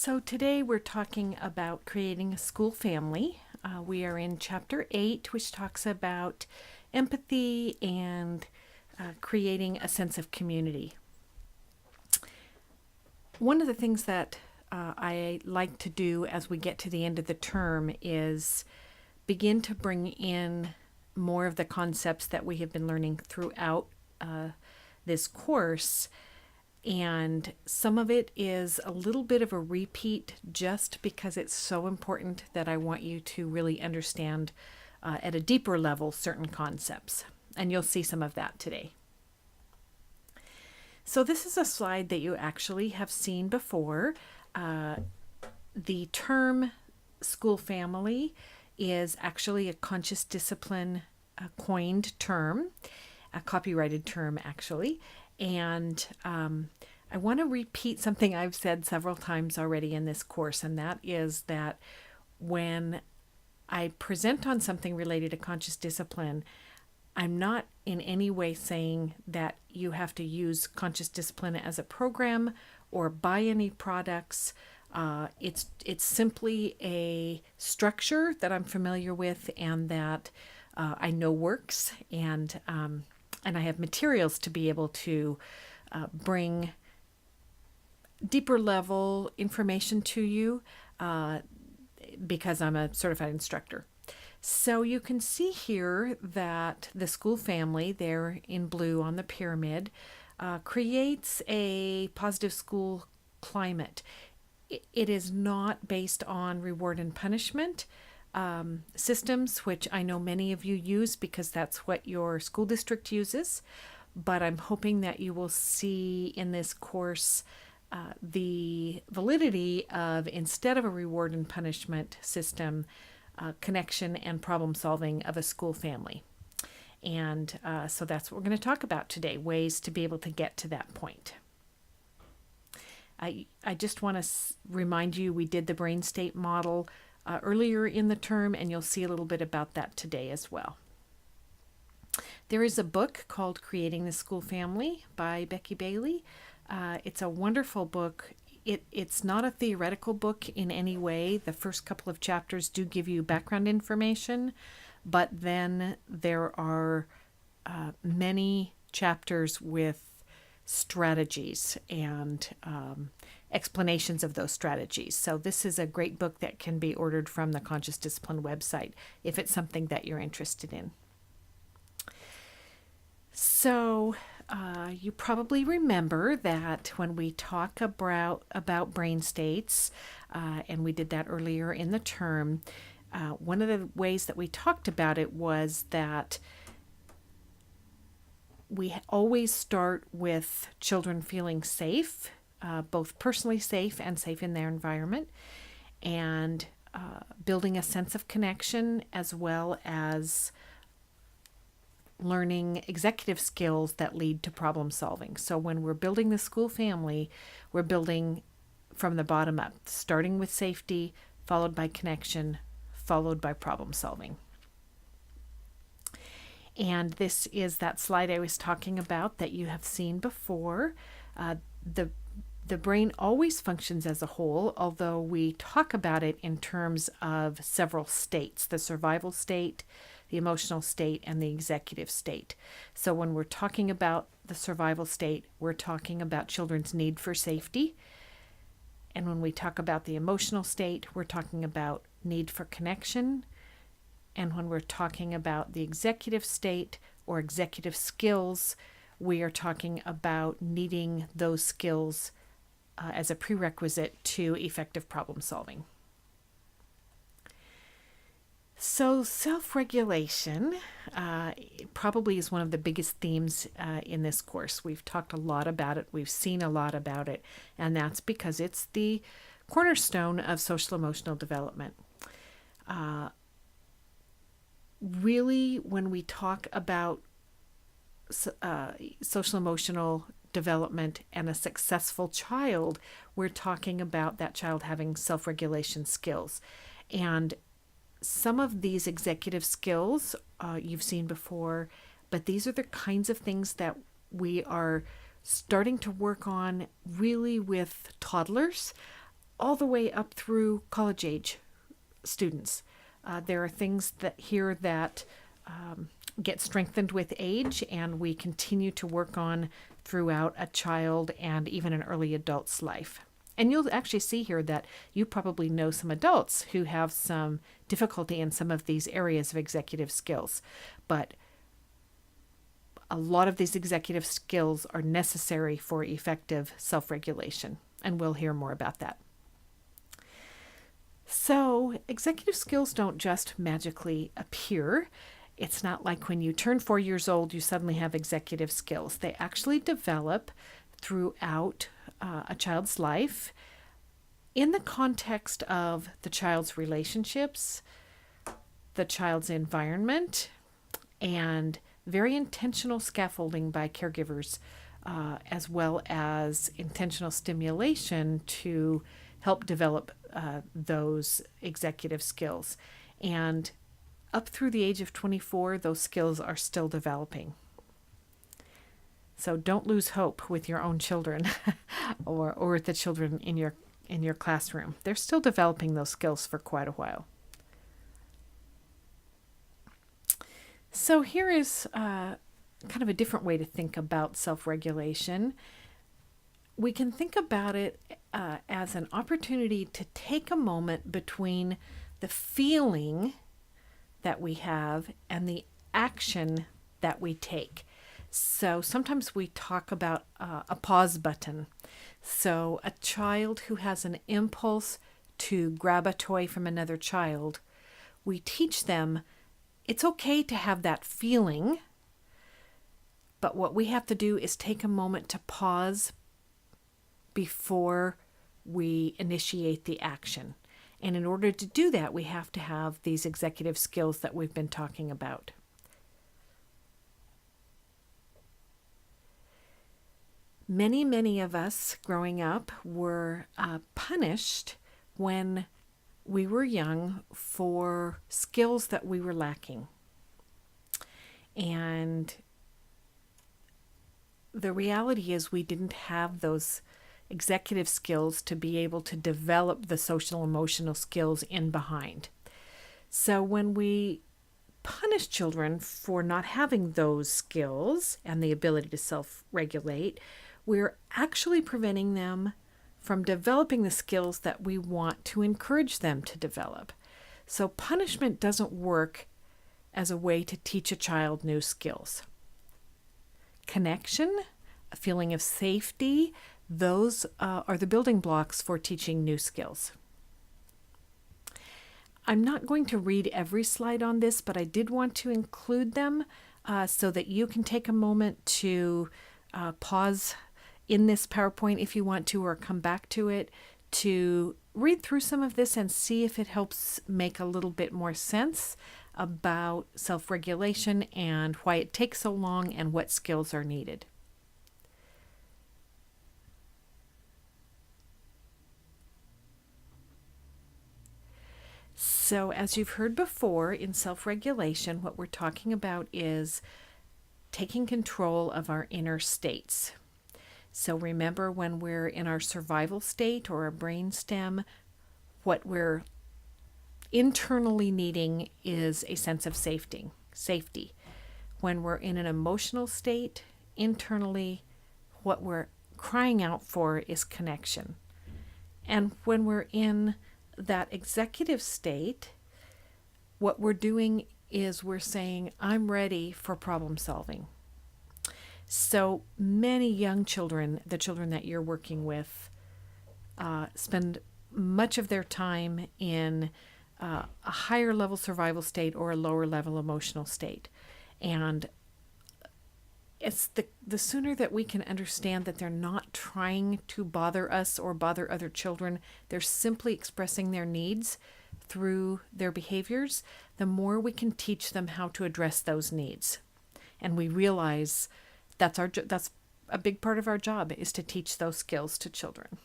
So today we're talking about creating a school family. We are in chapter 8, which talks about empathy and creating a sense of community. One of the things that I like to do as we get to the end of the term is begin to bring in more of the concepts that we have been learning throughout this course. And some of it is a little bit of a repeat just because it's so important that I want you to really understand at a deeper level certain concepts. And you'll see some of that today. So this is a slide that you actually have seen before. The term school family is actually a conscious discipline coined term, a copyrighted term actually. And I want to repeat something I've said several times already in this course, and that is that when I present on something related to conscious discipline, I'm not in any way saying that you have to use conscious discipline as a program or buy any products. It's simply a structure that I'm familiar with and that I know works, and I have materials to be able to bring deeper level information to you because I'm a certified instructor. So you can see here that the school family there in blue on the pyramid creates a positive school climate. It is not based on reward and punishment systems, which I know many of you use because that's what your school district uses. But I'm hoping that you will see in this course the validity of, instead of a reward and punishment system, connection and problem solving of a school family. And so that's what we're going to talk about today, ways to be able to get to that point. I just want to remind you, we did the brain state model earlier in the term, and you'll see a little bit about that today as well. There is a book called Creating the School Family by Becky Bailey. It's a wonderful book. It's not a theoretical book in any way. The first couple of chapters do give you background information, but then there are many chapters with strategies and explanations of those strategies. So this is a great book that can be ordered from the Conscious Discipline website if it's something that you're interested in. So you probably remember that when we talk about brain states, and we did that earlier in the term, one of the ways that we talked about it was that we always start with children feeling safe, both personally safe and safe in their environment, and building a sense of connection, as well as learning executive skills that lead to problem solving. So when we're building the school family, we're building from the bottom up, starting with safety, followed by connection, followed by problem solving. And this is that slide I was talking about that you have seen before. The brain always functions as a whole, although we talk about it in terms of several states: the survival state, the emotional state, and the executive state. So when we're talking about the survival state, we're talking about children's need for safety. And when we talk about the emotional state, we're talking about need for connection. And when we're talking about the executive state or executive skills, we are talking about needing those skills as a prerequisite to effective problem solving. So self-regulation probably is one of the biggest themes in this course. We've talked a lot about it. We've seen a lot about it. And that's because it's the cornerstone of social emotional development. Really, when we talk about social emotional development and a successful child, we're talking about that child having self-regulation skills. And some of these executive skills you've seen before, but these are the kinds of things that we are starting to work on really with toddlers. all the way up through college age students. There are things that here that get strengthened with age, and we continue to work on throughout a child and even an early adult's life. And you'll actually see here that you probably know some adults who have some difficulty in some of these areas of executive skills. But a lot of these executive skills are necessary for effective self-regulation, and we'll hear more about that. So, executive skills don't just magically appear. It's not like when you turn 4 years old, you suddenly have executive skills. They actually develop throughout a child's life in the context of the child's relationships, the child's environment, and very intentional scaffolding by caregivers, as well as intentional stimulation to help develop those executive skills. And up through the age of 24, those skills are still developing. So don't lose hope with your own children or the children in your classroom. They're still developing those skills for quite a while. So here is kind of a different way to think about self-regulation. We can think about it as an opportunity to take a moment between the feeling that we have and the action that we take. So sometimes we talk about a pause button. So a child who has an impulse to grab a toy from another child, we teach them it's okay to have that feeling, but what we have to do is take a moment to pause before we initiate the action. And in order to do that, we have to have these executive skills that we've been talking about. Many of us growing up were punished when we were young for skills that we were lacking. And the reality is we didn't have those executive skills to be able to develop the social emotional skills in behind. So when we punish children for not having those skills and the ability to self-regulate, we're actually preventing them from developing the skills that we want to encourage them to develop. So punishment doesn't work as a way to teach a child new skills. Connection, a feeling of safety, those are the building blocks for teaching new skills. I'm not going to read every slide on this, but I did want to include them so that you can take a moment to pause in this PowerPoint if you want to, or come back to it to read through some of this and see if it helps make a little bit more sense about self-regulation and why it takes so long and what skills are needed. So as you've heard before, in self-regulation, what we're talking about is taking control of our inner states. So remember, when we're in our survival state or a brainstem, what we're internally needing is a sense of safety. When we're in an emotional state, internally, what we're crying out for is connection. And when we're in that executive state, what we're doing is we're saying, I'm ready for problem solving. So many young children, the children that you're working with, spend much of their time in a higher level survival state or a lower level emotional state. And it's the sooner that we can understand that they're not trying to bother us or bother other children, they're simply expressing their needs through their behaviors, the more we can teach them how to address those needs. And we realize that's a big part of our job, is to teach those skills to children.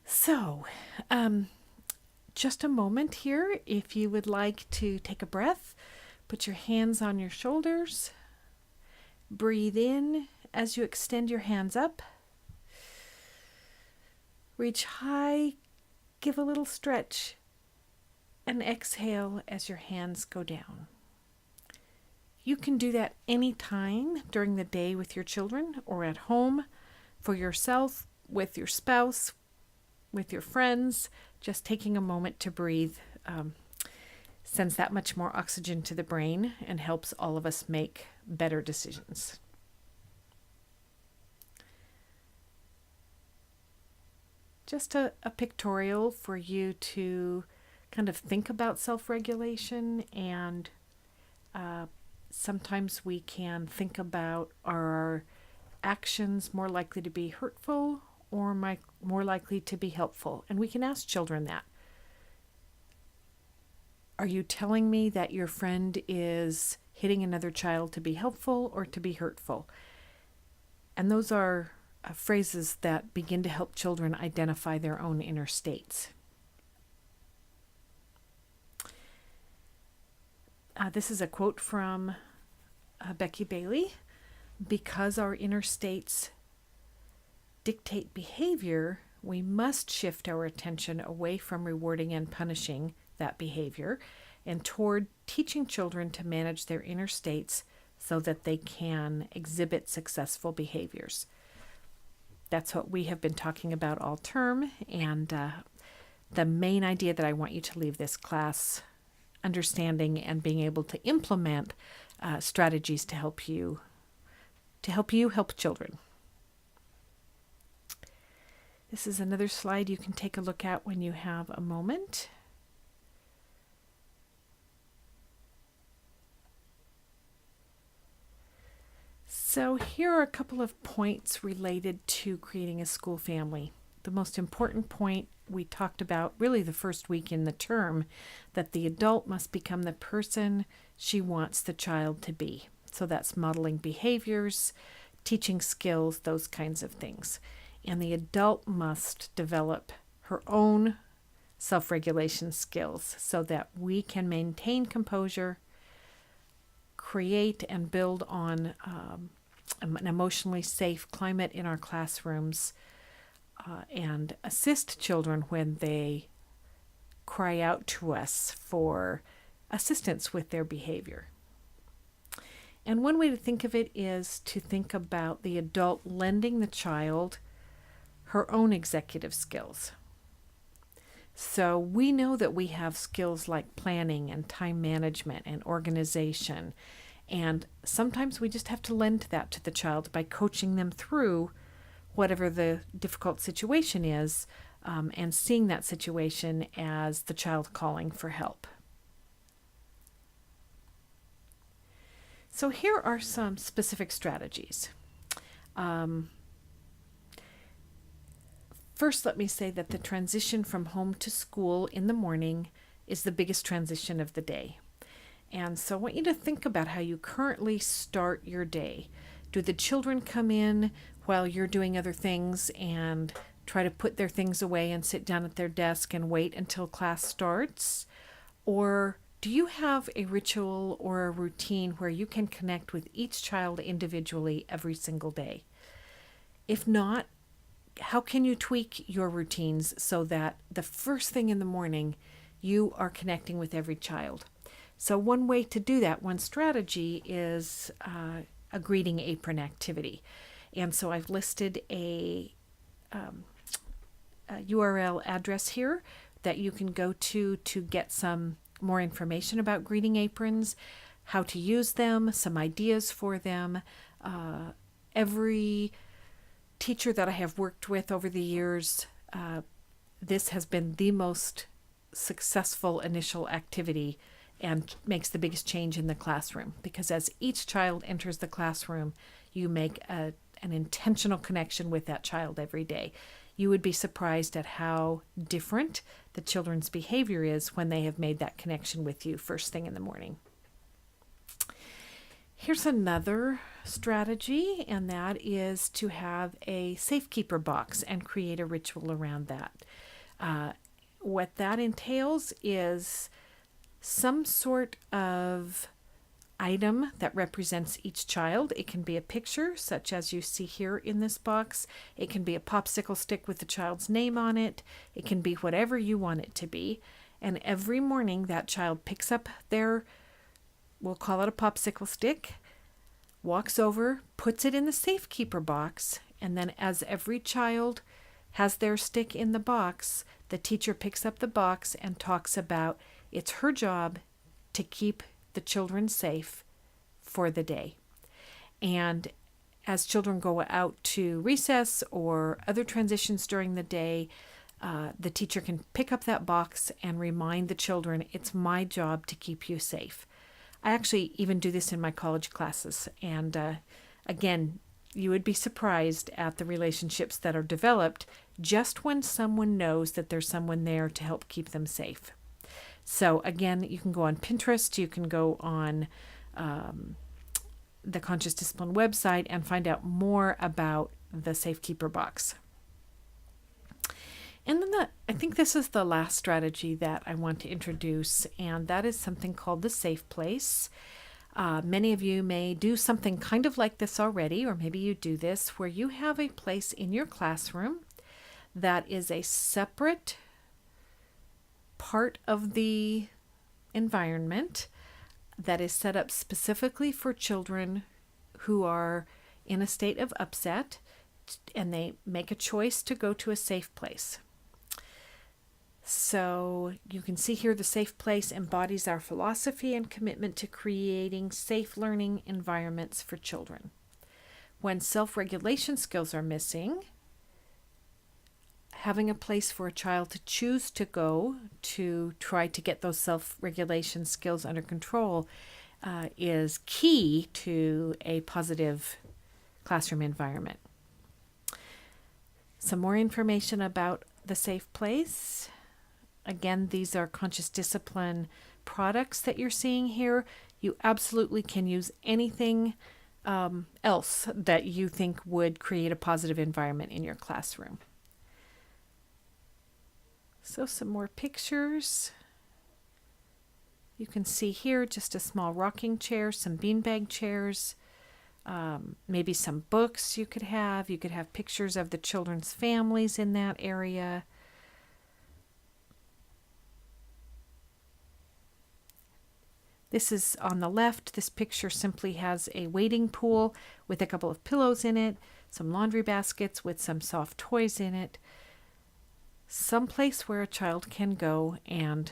So, just a moment here. If you would like to take a breath, put your hands on your shoulders. Breathe in as you extend your hands up. Reach high, give a little stretch, and exhale as your hands go down. You can do that anytime during the day with your children or at home, for yourself, with your spouse, with your friends. Just taking a moment to breathe sends that much more oxygen to the brain and helps all of us make better decisions. Just a pictorial for you to kind of think about self-regulation, and sometimes we can think about, are our actions more likely to be hurtful or more likely to be helpful? And we can ask children that. Are you telling me that your friend is hitting another child to be helpful or to be hurtful? And those are phrases that begin to help children identify their own inner states. This is a quote from Becky Bailey. Because our inner states dictate behavior, we must shift our attention away from rewarding and punishing that behavior and toward teaching children to manage their inner states so that they can exhibit successful behaviors. That's what we have been talking about all term, and the main idea that I want you to leave this class understanding and being able to implement strategies to help you help children. This is another slide you can take a look at when you have a moment. So here are a couple of points related to creating a school family. The most important point we talked about really the first week in the term, that the adult must become the person she wants the child to be. So that's modeling behaviors, teaching skills, those kinds of things. And the adult must develop her own self-regulation skills so that we can maintain composure, create and build on an emotionally safe climate in our classrooms, and assist children when they cry out to us for assistance with their behavior. And one way to think of it is to think about the adult lending the child her own executive skills. So we know that we have skills like planning and time management and organization, and sometimes we just have to lend that to the child by coaching them through whatever the difficult situation is, and seeing that situation as the child calling for help. So here are some specific strategies. First, let me say that the transition from home to school in the morning is the biggest transition of the day. And so I want you to think about how you currently start your day. Do the children come in while you're doing other things and try to put their things away and sit down at their desk and wait until class starts? Or do you have a ritual or a routine where you can connect with each child individually every single day? If not, how can you tweak your routines so that the first thing in the morning you are connecting with every child? So one way to do that, one strategy, is a greeting apron activity. And so I've listed a URL address here that you can go to get some more information about greeting aprons, how to use them, some ideas for them. Every teacher that I have worked with over the years, this has been the most successful initial activity and makes the biggest change in the classroom, because as each child enters the classroom, you make an intentional connection with that child every day. You would be surprised at how different the children's behavior is when they have made that connection with you first thing in the morning. Here's another strategy, and that is to have a Safekeeper box and create a ritual around that. What that entails is some sort of item that represents each child. It can be a picture, such as you see here in this box. It can be a popsicle stick with the child's name on it. It can be whatever you want it to be. And every morning that child picks up their, we'll call it a popsicle stick, walks over, puts it in the Safekeeper box, and then as every child has their stick in the box, the teacher picks up the box and talks about it's her job to keep the children safe for the day. And as children go out to recess or other transitions during the day, the teacher can pick up that box and remind the children, it's my job to keep you safe. I actually even do this in my college classes. And again, you would be surprised at the relationships that are developed just when someone knows that there's someone there to help keep them safe. So again, you can go on Pinterest, you can go on the Conscious Discipline website and find out more about the Safekeeper box. And then I think this is the last strategy that I want to introduce, and that is something called the safe place. Many of you may do something kind of like this already, or maybe you do this, where you have a place in your classroom that is a separate part of the environment that is set up specifically for children who are in a state of upset, and they make a choice to go to a safe place. So you can see here the safe place embodies our philosophy and commitment to creating safe learning environments for children. When self-regulation skills are missing, having a place for a child to choose to go to try to get those self-regulation skills under control is key to a positive classroom environment. Some more information about the safe place. Again, these are conscious discipline products that you're seeing here. You absolutely can use anything else that you think would create a positive environment in your classroom. So some more pictures. You can see here just a small rocking chair, some beanbag chairs, maybe some books you could have. You could have pictures of the children's families in that area. This is on the left. This picture simply has a wading pool with a couple of pillows in it, some laundry baskets with some soft toys in it. Some place where a child can go and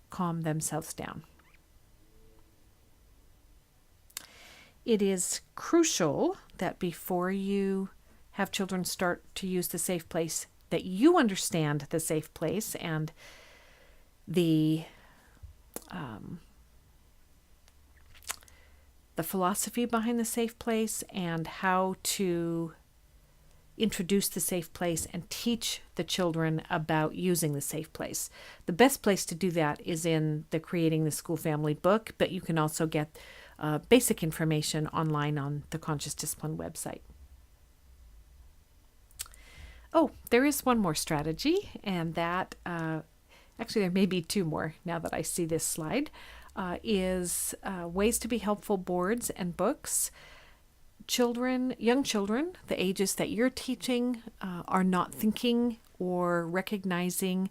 calm themselves down. It is crucial that before you have children start to use the safe place, that you understand the safe place and the philosophy behind the safe place and how to introduce the safe place and teach the children about using the safe place. The best place to do that is in the Creating the School Family book, but you can also get basic information online on the Conscious Discipline website. Oh, there is one more strategy, and that, actually there may be two more now that I see this slide, is ways to be helpful boards and books. Young children, the ages that you're teaching, are not thinking or recognizing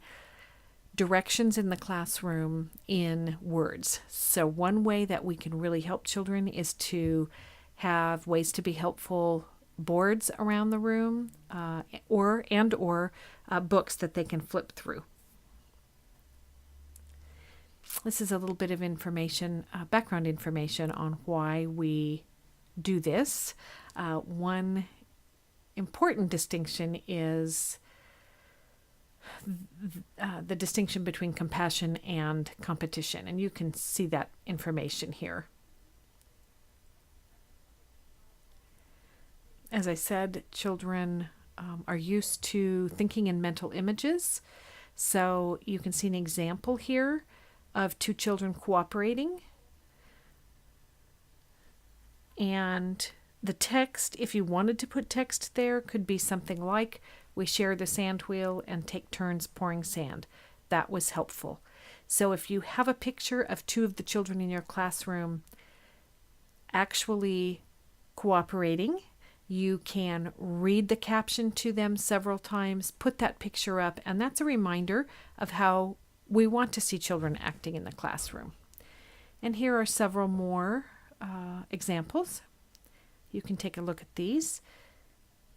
directions in the classroom in words. So one way that we can really help children is to have ways to be helpful boards around the room, or books that they can flip through. This is a little bit of information, background information on why we do this. One important distinction is the distinction between compassion and competition, and you can see that information here. As I said, children are used to thinking in mental images, so you can see an example here of two children cooperating. And the text, if you wanted to put text there, could be something like, we share the sand wheel and take turns pouring sand. That was helpful. So if you have a picture of two of the children in your classroom actually cooperating. You can read the caption to them several times, put that picture up, and that's a reminder of how we want to see children acting in the classroom. And here are several more examples. You can take a look at these.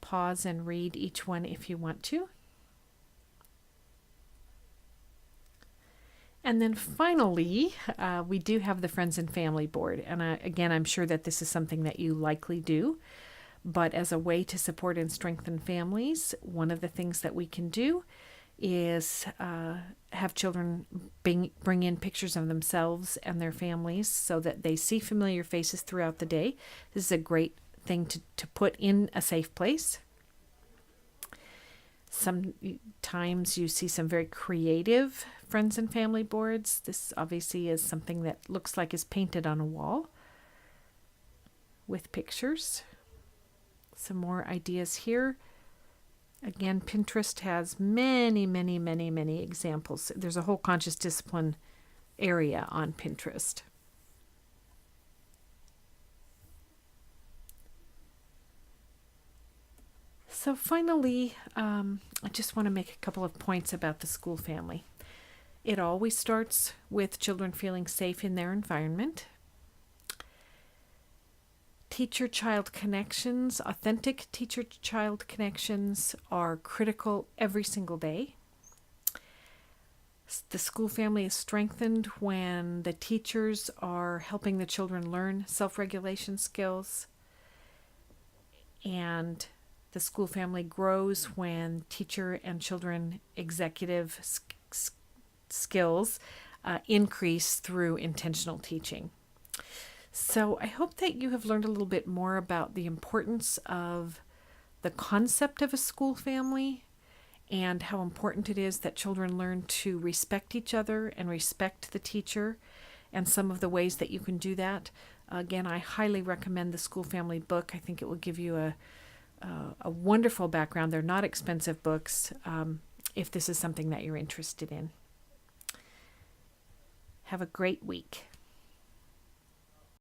Pause and read each one if you want to. And then finally, we do have the Friends and Family Board. And again, I'm sure that this is something that you likely do. But as a way to support and strengthen families, one of the things that we can do is have children bring in pictures of themselves and their families so that they see familiar faces throughout the day. This is a great thing to put in a safe place. Sometimes you see some very creative friends and family boards. This obviously is something that looks like is painted on a wall with pictures. Some more ideas here. Again, Pinterest has many, many, many, many examples. There's a whole conscious discipline area on Pinterest. So finally, I just want to make a couple of points about the school family. It always starts with children feeling safe in their environment. Teacher-child connections, authentic teacher-child connections are critical every single day. The school family is strengthened when the teachers are helping the children learn self-regulation skills, and the school family grows when teacher and children executive skills increase through intentional teaching. So I hope that you have learned a little bit more about the importance of the concept of a school family and how important it is that children learn to respect each other and respect the teacher, and some of the ways that you can do that. Again, I highly recommend the School Family book. I think it will give you a wonderful background. They're not expensive books if this is something that you're interested in. Have a great week.